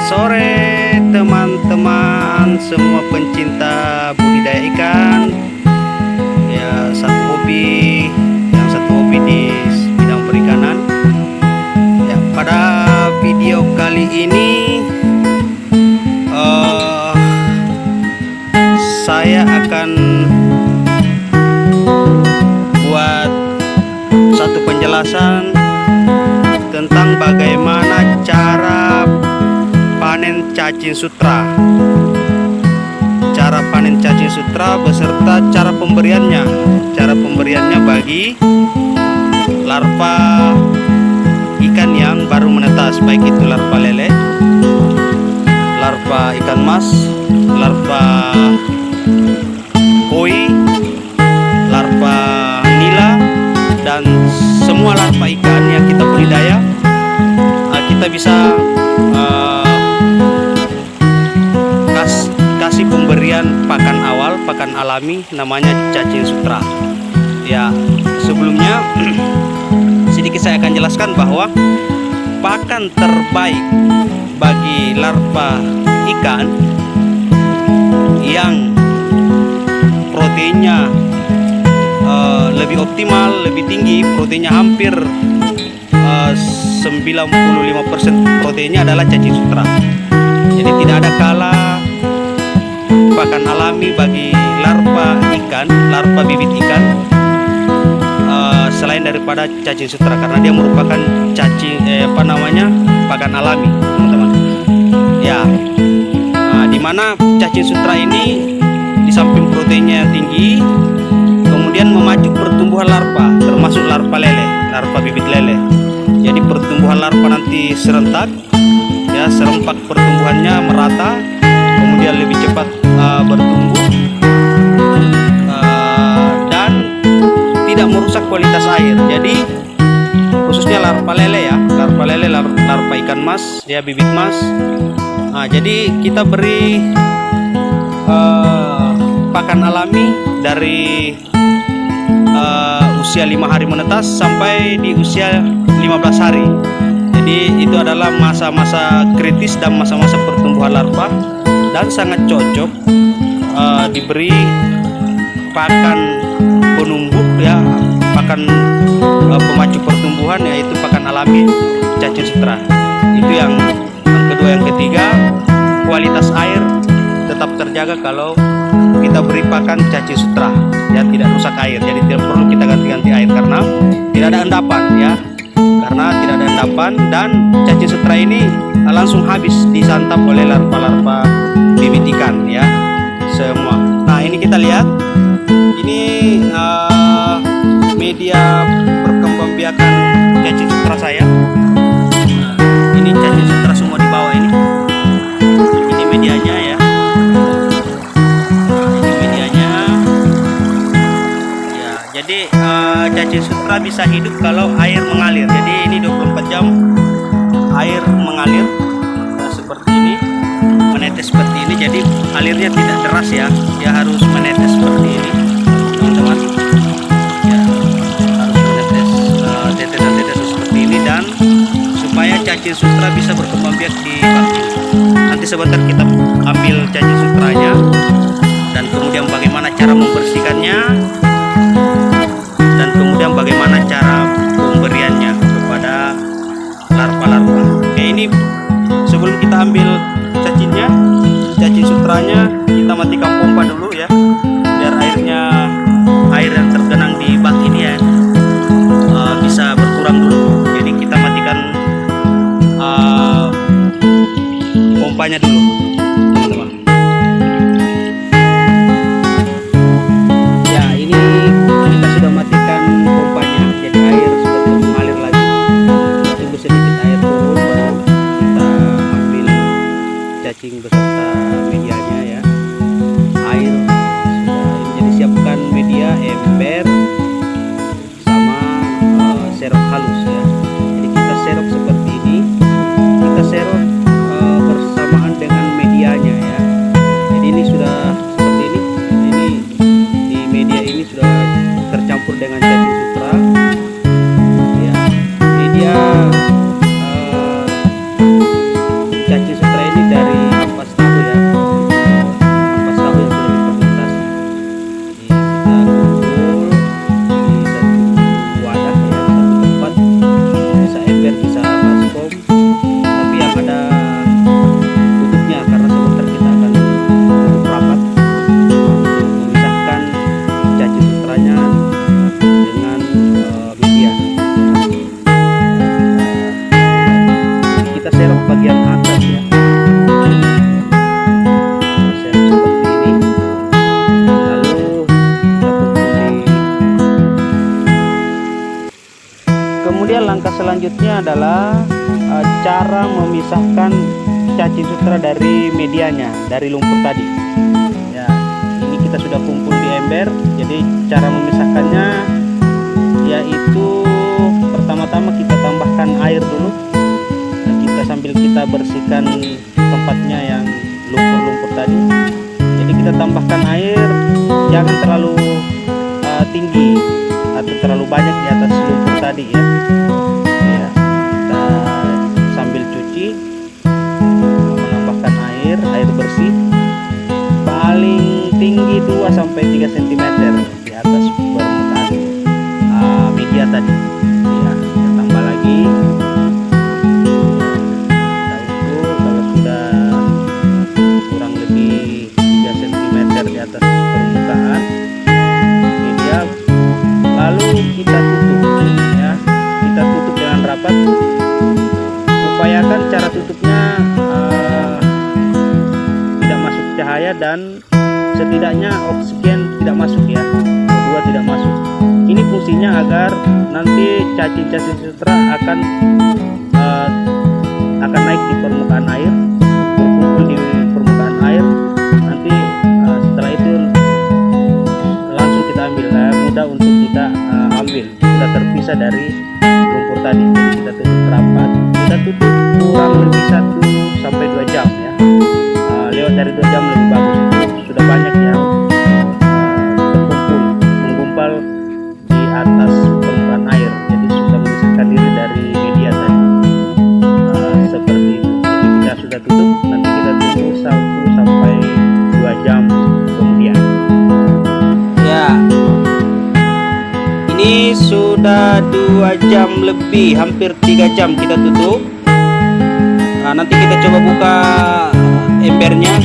sore teman-teman semua pencinta budidaya ikan. Ya, yang satu hobi di bidang perikanan. Ya, pada video kali ini saya akan buat satu penjelasan tentang bagaimana cara panen cacing sutra. Cara panen cacing sutra beserta cara pemberiannya. Cara pemberiannya bagi larva ikan yang baru menetas, baik itu larva lele, larva ikan mas, larva koi, larva nila, dan semua larva ikan yang kita budidaya. Kita bisa kasih pemberian pakan awal, pakan alami, namanya cacing sutra. Ya, sebelumnya sedikit saya akan jelaskan bahwa pakan terbaik bagi larva ikan yang proteinnya lebih optimal, lebih tinggi, proteinnya hampir 95% proteinnya adalah cacing sutra. Jadi tidak ada kala pakan alami bagi larva ikan, larva bibit ikan selain daripada cacing sutra, karena dia merupakan pakan alami, teman-teman. Ya, dimana cacing sutra ini di samping proteinnya yang tinggi, kemudian memacu pertumbuhan larva, termasuk larva lele, larva bibit lele. Jadi pertumbuhan larva nanti serentak, ya, serempak pertumbuhannya merata, kemudian lebih cepat bertumbuh dan tidak merusak kualitas air. Jadi khususnya larva lele, ya, larva lele, larva ikan mas, dia bibit mas. Jadi kita beri pakan alami dari usia 5 hari menetas sampai di usia 15 hari. Jadi itu adalah masa-masa kritis dan masa-masa pertumbuhan larva, dan sangat cocok diberi pakan penumbuh, ya, pakan pemacu pertumbuhan, yaitu pakan alami cacing sutra. Itu yang kedua. Yang ketiga, kualitas air tetap terjaga kalau kita beri pakan cacing sutra, ya, tidak rusak air. Jadi tidak perlu kita ganti-ganti air karena tidak ada endapan, ya, karena tidak ada endapan, dan cacing sutra ini langsung habis disantap oleh larva-larva bibit ikan, ya, semua. Nah, ini kita lihat, ini media perkembangbiakan cacing sutra saya. Ini cacing sutra semua di bawah ini. Ini medianya, ya. Ini medianya. Ya, jadi cacing sutra bisa hidup kalau air mengalir. Jadi ini 24 jam air mengalir, seperti ini, menetes seperti ini. Jadi alirnya tidak deras, ya, dia harus menetes seperti ini, teman-teman. Ya, harus menetes tetesan-tetesan seperti ini, dan supaya cacing sutra bisa berkembang biak di bak. Nanti sebentar kita ambil cacing sutranya, dan kemudian bagaimana cara membersihkannya, dan kemudian bagaimana cara pemberiannya kepada larva-larva. Oke, ini sebelum kita ambil cacing sutranya, kita matikan pompa dulu, ya, biar air yang tergenang di bak ini, ya, bisa berkurang dulu. Jadi kita matikan pompanya dulu, teman-teman. Ya, ini kita sudah matikan pompanya, jadi air sudah tidak mengalir lagi. Tunggu sedikit air turun, baru kita ambil cacing beserta medianya, ya. Air sudah, jadi siapkan media, ember sama serok halus, ya. Jadi kita serok seperti ini, kita serok bersamaan dengan medianya, ya. Jadi ini sudah seperti ini. Ini di media ini sudah tercampur dengan cacing sutra, ya. Media cacing sutra ini bagian atas ya. Proses seperti ini. Lalu kita kumpuli. Kemudian langkah selanjutnya adalah cara memisahkan cacing sutra dari medianya, dari lumpur tadi. Ya, ini kita sudah kumpul di ember. Jadi cara memisahkannya yaitu pertama-tama kita tambahkan air dulu. Nah, sambil kita bersihkan tempatnya yang lumpur-lumpur tadi. Jadi kita tambahkan air, jangan terlalu tinggi atau terlalu banyak di atas lumpur tadi ya. Ya, kita sambil cuci menambahkan air bersih paling tinggi 2-3 cm di atas permukaan media tadi. Ya, kita tambah lagi. Kita ukur kalau sudah kurang lebih 3 cm di atas permukaan media, lalu kita tutup ya. Kita tutup dengan rapat. Upayakan cara tutupnya tidak masuk cahaya dan setidaknya oksigen tidak masuk ya, O2 tidak masuk. Ini fungsinya agar nanti cacing-cacing sutra akan naik di permukaan air, berkumpul di permukaan air. Nanti setelah itu langsung kita ambil, mudah untuk kita ambil, sudah terpisah dari lumpur tadi. Jadi kita tutup rapat, kita tutup kurang lebih 1-2 jam ya. Lewat dari 2 jam lebih bagus, sudah banyak yang terkumpul, menggumpal di atas permukaan air. Jadi sudah memisahkan diri dari media tadi. Seperti itu. Jadi kita sudah tutup, nanti kita tunggu 1-2 jam kemudian. Ya, ini sudah 2 jam lebih, hampir 3 jam kita tutup. Nah, nanti kita coba buka embernya.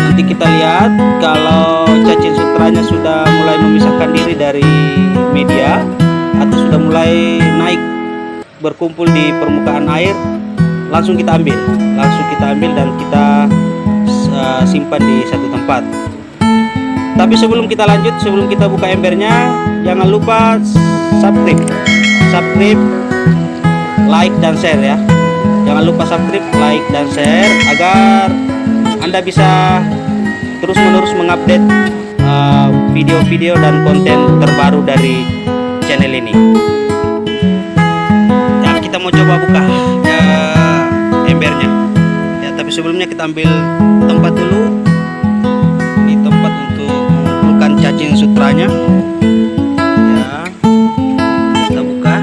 Nanti kita lihat kalau cacing sutranya sudah mulai memisahkan diri dari media atau sudah mulai naik berkumpul di permukaan air, langsung kita ambil dan kita simpan di satu tempat. Tapi sebelum kita lanjut, sebelum kita buka embernya, jangan lupa subscribe, like dan share ya. Jangan lupa subscribe, like dan share agar Anda bisa terus-menerus mengupdate video-video dan konten terbaru dari channel ini. Ya, kita mau coba buka embernya. Ya, tapi sebelumnya kita ambil tempat dulu. Ini tempat untuk mengumpulkan cacing sutranya. Ya, kita buka.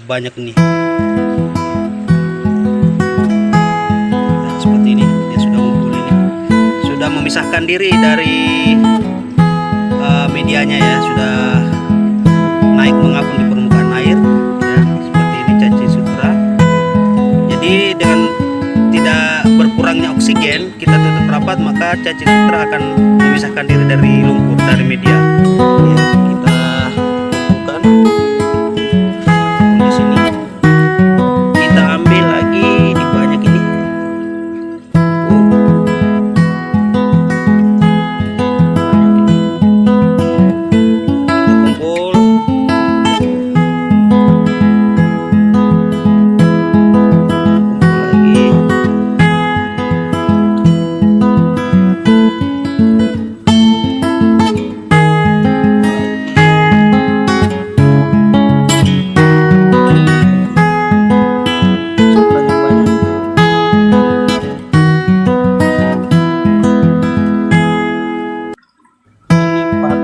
Banyak nih. Nah, seperti ini dia sudah ngumpul ini, sudah memisahkan diri dari medianya ya, sudah naik mengapung di permukaan air ya. Seperti ini cacing sutra. Jadi dengan tidak berkurangnya oksigen, kita tutup rapat, maka cacing sutra akan memisahkan diri dari lumpur, dari media ya. Kita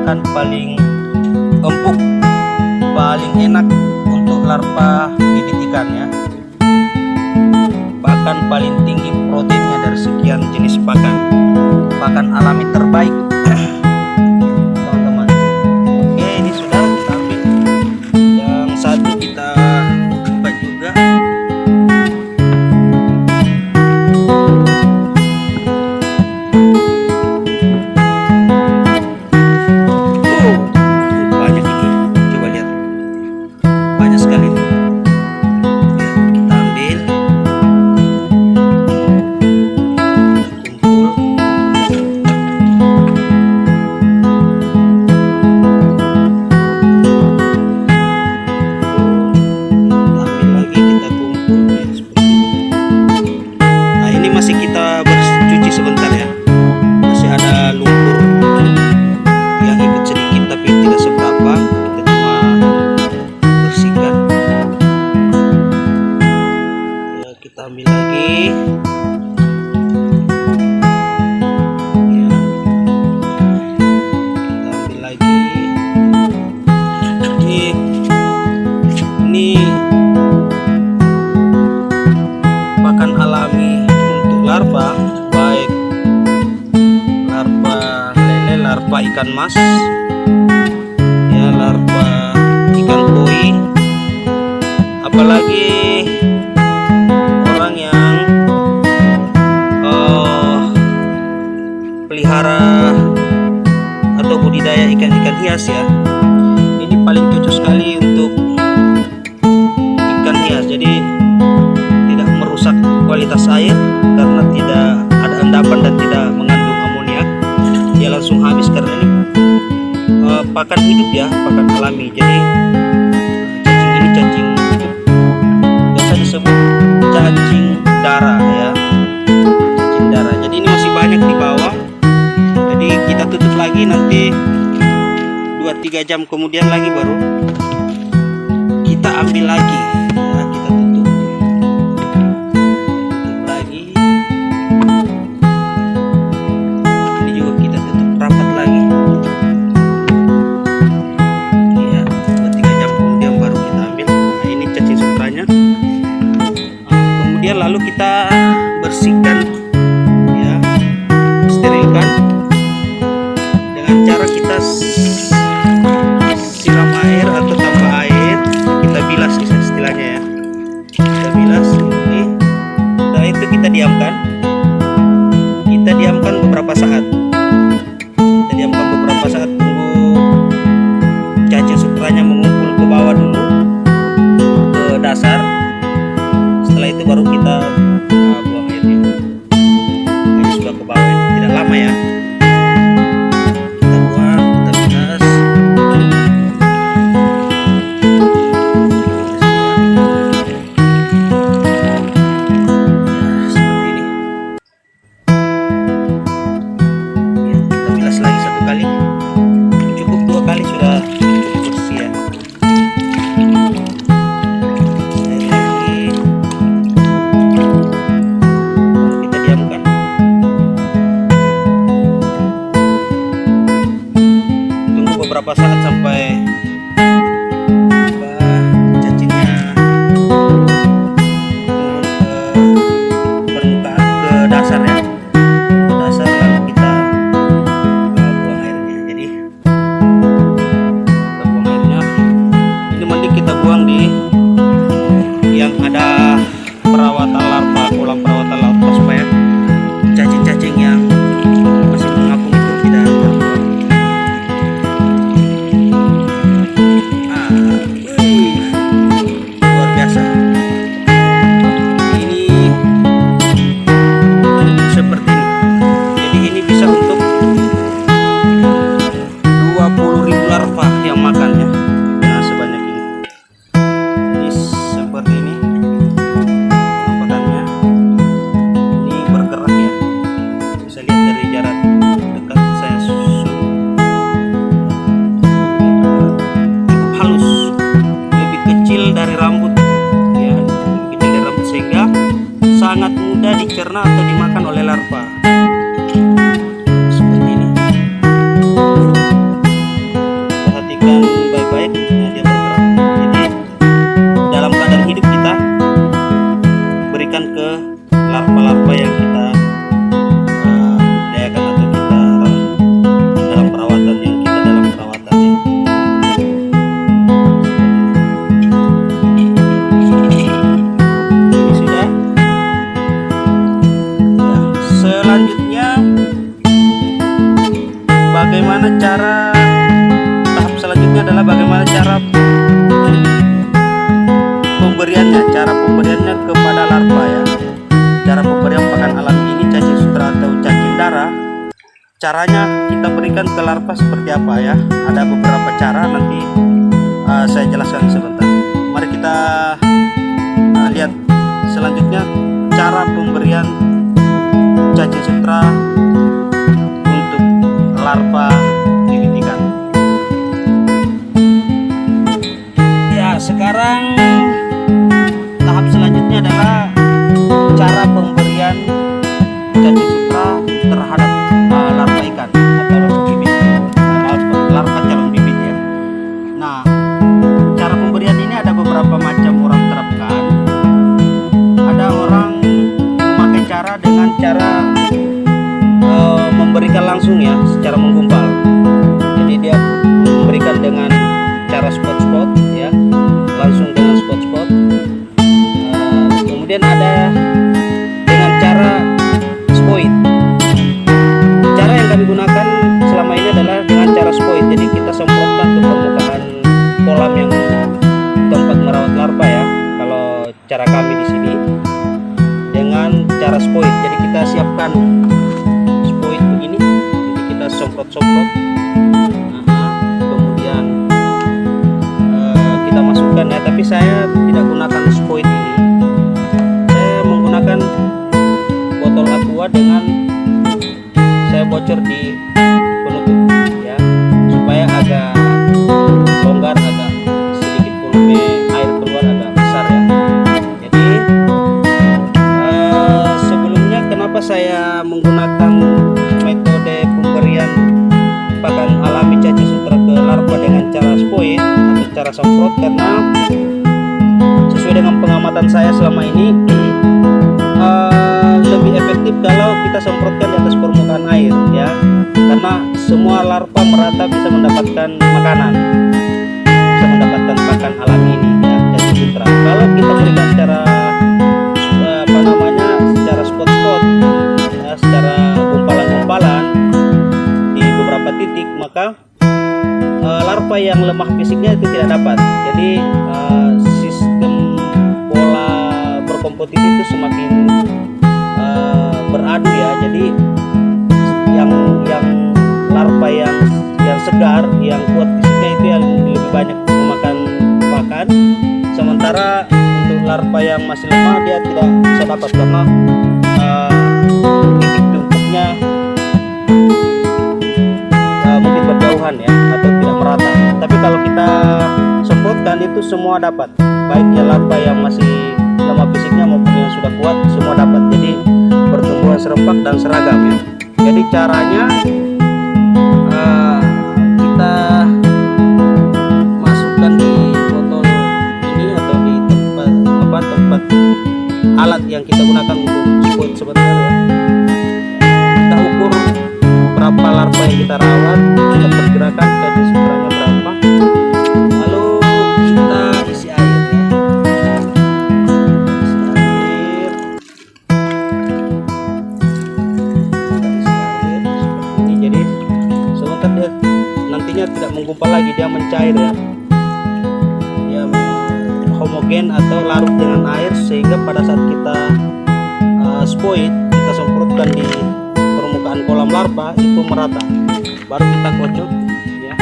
bukan paling empuk, paling enak untuk larva bibit ikan ya. Bahkan paling tinggi proteinnya dari sekian jenis pakan alami terbaik. larva ikan mas, ya, larva ikan koi. Apalagi orang yang pelihara atau budidaya ikan-ikan hias ya, ini paling cocok sekali untuk ikan hias. Jadi tidak merusak kualitas air karena tidak ada endapan dan tidak mengandung amoniak. Dia langsung habis karena ini pakan hidup ya, pakan alami. Jadi cacing ini cacing biasa disebut cacing darah ya, cacing darah. Jadi ini masih banyak di bawah. Jadi kita tutup lagi, nanti 2-3 jam kemudian lagi baru kita ambil lagi ya, kita tutup lagi. Ini juga kita tutup rapat lagi ya, 2-3 jam kemudian baru kita ambil. Nah, ini cacing sutranya. Kemudian lalu kita bersihkan ya, sterilkan dengan cara kita siram air atau tambah air, kita bilas istilahnya ya, kita bilas ini. Setelah itu kita diamkan beberapa saat, tunggu cacing sutranya mengumpul ke bawah dulu, ke dasar. Setelah itu baru kita buang airnya. Ini sudah ke bawah, ini tidak lama ya. Beberapa saat sampai cacingnya turun ke permukaan, ke dasar ya, ke dasar, lalu kita buang airnya. Jadi kita buang airnya, ini mending kita buang di yang ada perawatan larva, kolam perawatan larva, supaya cacing-cacing yang masih mengapung itu tidak terbuang. Luar biasa. Ini seperti ini. Jadi ini bisa untuk 20.000 larva yang makannya. Nah, sebanyak ini. Ini seperti ini penampakannya. Ini bergerak ya. Bisa lihat dari jarak dekat, saya susun. Halus, lebih kecil dari rambut ya, lebih kecil dari rambut, sehingga sangat mudah dicerna atau dimakan oleh larva. Seperti ini. Perhatikan baik-baik ya, dia bergerak. Jadi dalam keadaan hidup kita berikan ke larva-larva yang kita budidayakan atau kita dalam perawatan, yang kita dalam perawatan ya. Selanjutnya bagaimana tahap selanjutnya adalah bagaimana cara pemberiannya kepada larva ya. Cara pemberian pakan alami ini, cacing sutra atau cacing darah, caranya kita berikan ke larva seperti apa ya. Ada beberapa cara, nanti saya jelaskan sebentar. Mari kita lihat selanjutnya cara pemberian cacing sutra untuk larva bibit ikan. Ya, sekarang tahap selanjutnya adalah cara pemberian cacing sutra terhadap larva ikan atau bibit, larva calon bibit ya. Nah, cara pemberian ini ada beberapa macam orang terapkan. Ada orang memakai cara dengan cara memberikan langsung ya, secara menggumpal. cara spot-spot ya, langsung dengan spot-spot. Kemudian ada dengan cara spoit. Cara yang kami gunakan selama ini adalah dengan cara spoit. Jadi kita semprotkan ke permukaan kolam yang tempat merawat larva ya. Kalau cara kami di sini dengan cara spoit. Jadi kita siapkan spoit begini, jadi kita semprot-semprot. Kemudian kita masukkan ya. Tapi saya tidak gunakan spoit ini. Saya menggunakan botol aqua dengan saya bocor di penutup ya, supaya agak longgar, agak sedikit volume air keluar agak besar ya. Jadi sebelumnya kenapa saya menggunakan metode pemberian pakan alami cacing sutra ke larva dengan cara spoit atau cara semprot, karena sesuai dengan pengamatan saya selama ini lebih efektif kalau kita semprotkan di atas permukaan air ya, karena semua larva merata bisa mendapatkan makanan, bisa mendapatkan pakan alami ini ya, cacing sutra. Kalau kita berikan secara secara spot-spot ya, secara gumpalan-gumpalan di beberapa titik, maka larva yang lemah fisiknya itu tidak dapat. Jadi sistem pola berkompetisi itu semakin beradu ya. Jadi yang larva yang segar, yang kuat fisiknya itu yang lebih banyak memakan pakan, sementara untuk larva yang masih lemah dia tidak bisa dapat karena titik tumpuknya mungkin berjauhan ya, atau tidak merata. Tapi kalau kita semprotkan itu semua dapat, baik ya larva yang masih lemah fisiknya maupun yang sudah kuat, semua dapat. Jadi pertumbuhan serempak dan seragam ya. Jadi caranya kita masukkan di botol ini atau di tempat alat yang kita gunakan untuk spoit sebentar ya. Kita ukur berapa larva yang kita rawat, kita perkirakan cacing sutranya berapa, lalu kita isi air ya. Nantinya tidak menggumpal lagi, dia mencair ya, dia homogen atau larut dengan air, sehingga pada saat kita spoit, kita semprotkan di permukaan kolam larva itu merata. Baru kita kocok ya,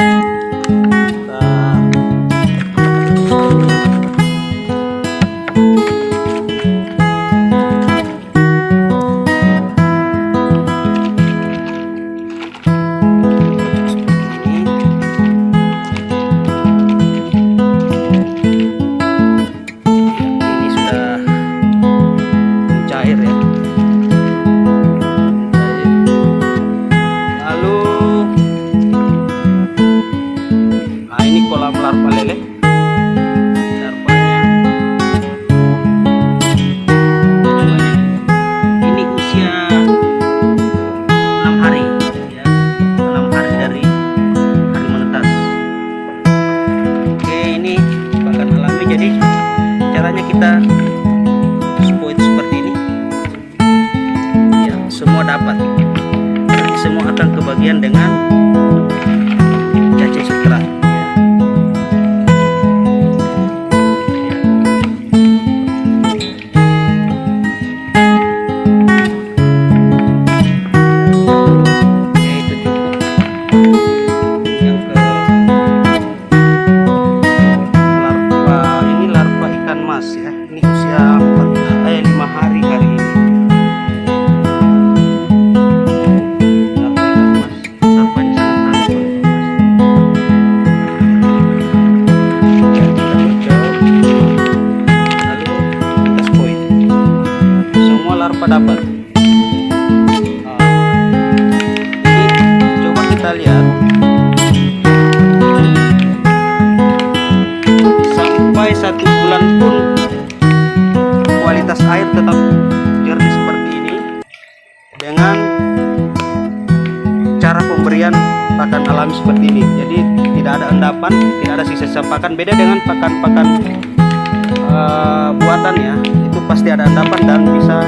larva lele. Larvanya ini usia 6 hari ya, 6 hari dari hari menetas. Oke, ini pakan alami. Jadi caranya kita spoit seperti ini ya, semua dapat, semua akan kebagian dengan cacing sutra. Ya, ini usia 5 hari hari ini. Larvanya sangat lalu kita spoit, semua larva dapat. Jadi coba kita lihat sampai 1 bulan pun kualitas air tetap jernih seperti ini dengan cara pemberian pakan alami seperti ini. Jadi tidak ada endapan, tidak ada sisa-sisa pakan. Beda dengan pakan-pakan buatan ya, itu pasti ada endapan dan bisa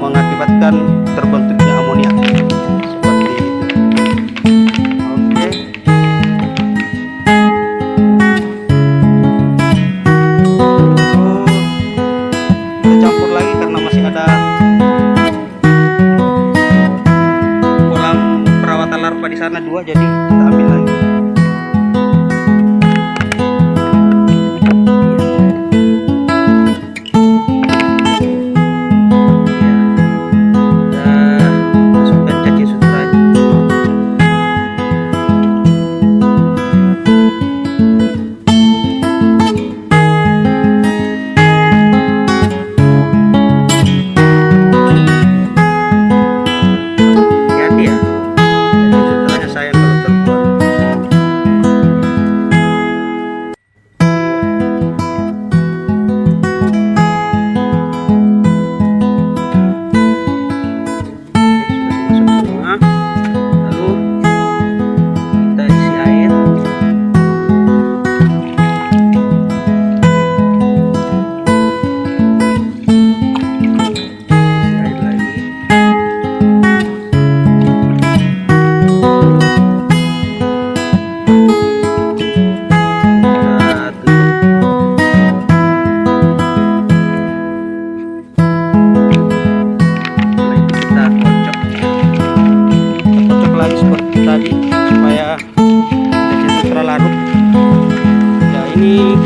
mengakibatkan terbentuknya amonia seperti itu. Oke. Kita campur lagi karena masih ada kolam perawatan larva di sana 2, jadi kita ambil lagi.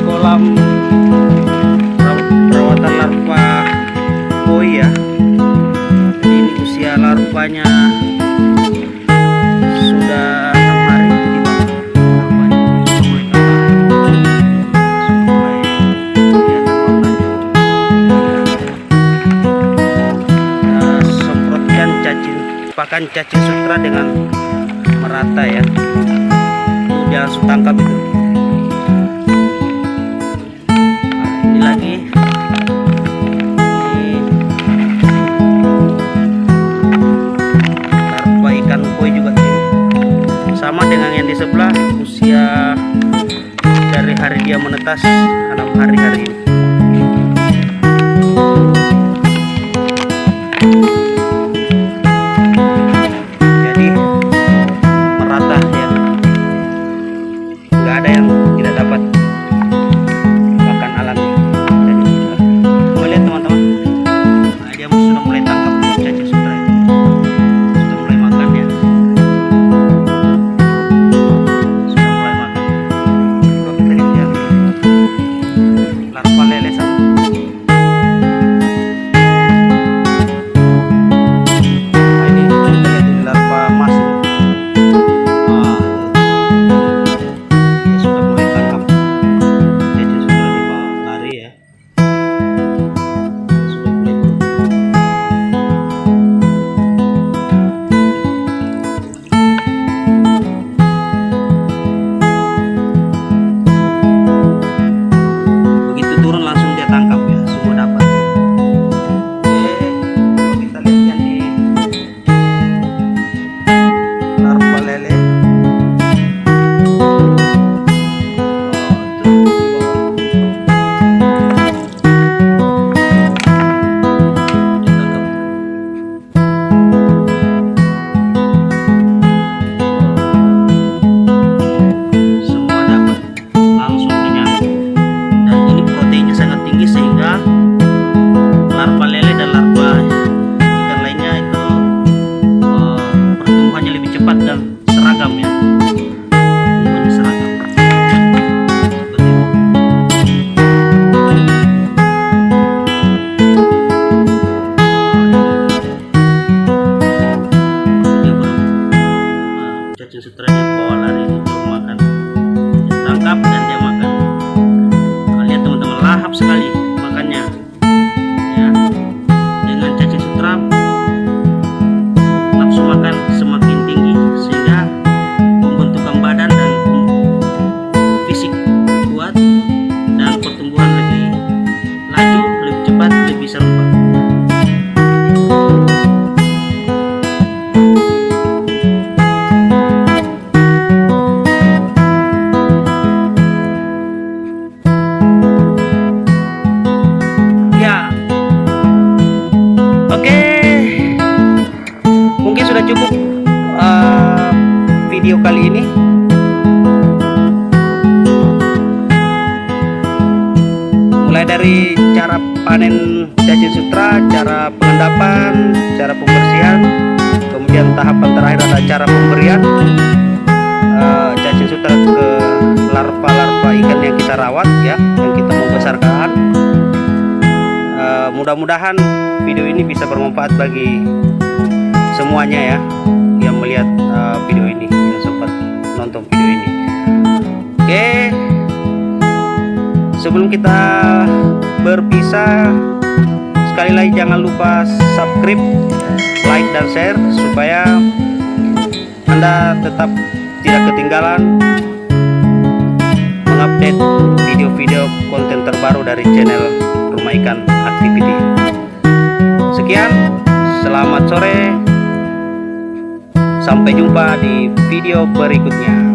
Kolam perawatan larva koi ya. Jadi ini usia larvanya sudah 6 hari. Kita semprotkan pakan cacing sutra dengan merata ya. Dia langsung tangkap itu. Lagi ini larva ikan koi juga sama dengan yang di sebelah, usia dari hari dia menetas 6 hari ini. Jadi merata ya, nggak ada yang tidak dapat makan alami. Nafsu makan semakin tinggi sehingga video kali ini. Mulai dari cara panen cacing sutra, cara pengendapan, cara pembersihan, kemudian tahapan terakhir adalah cara pemberian cacing sutra ke larva-larva ikan yang kita rawat ya, yang kita mau besarkan. Mudah-mudahan video ini bisa bermanfaat bagi semuanya ya, yang melihat video ini, yang sempat nonton video ini. Oke, sebelum kita berpisah, sekali lagi jangan lupa subscribe, like, dan share supaya Anda tetap tidak ketinggalan mengupdate video-video konten terbaru dari channel Rumah Ikan Activity. Sekian, selamat sore, sampai jumpa di video berikutnya.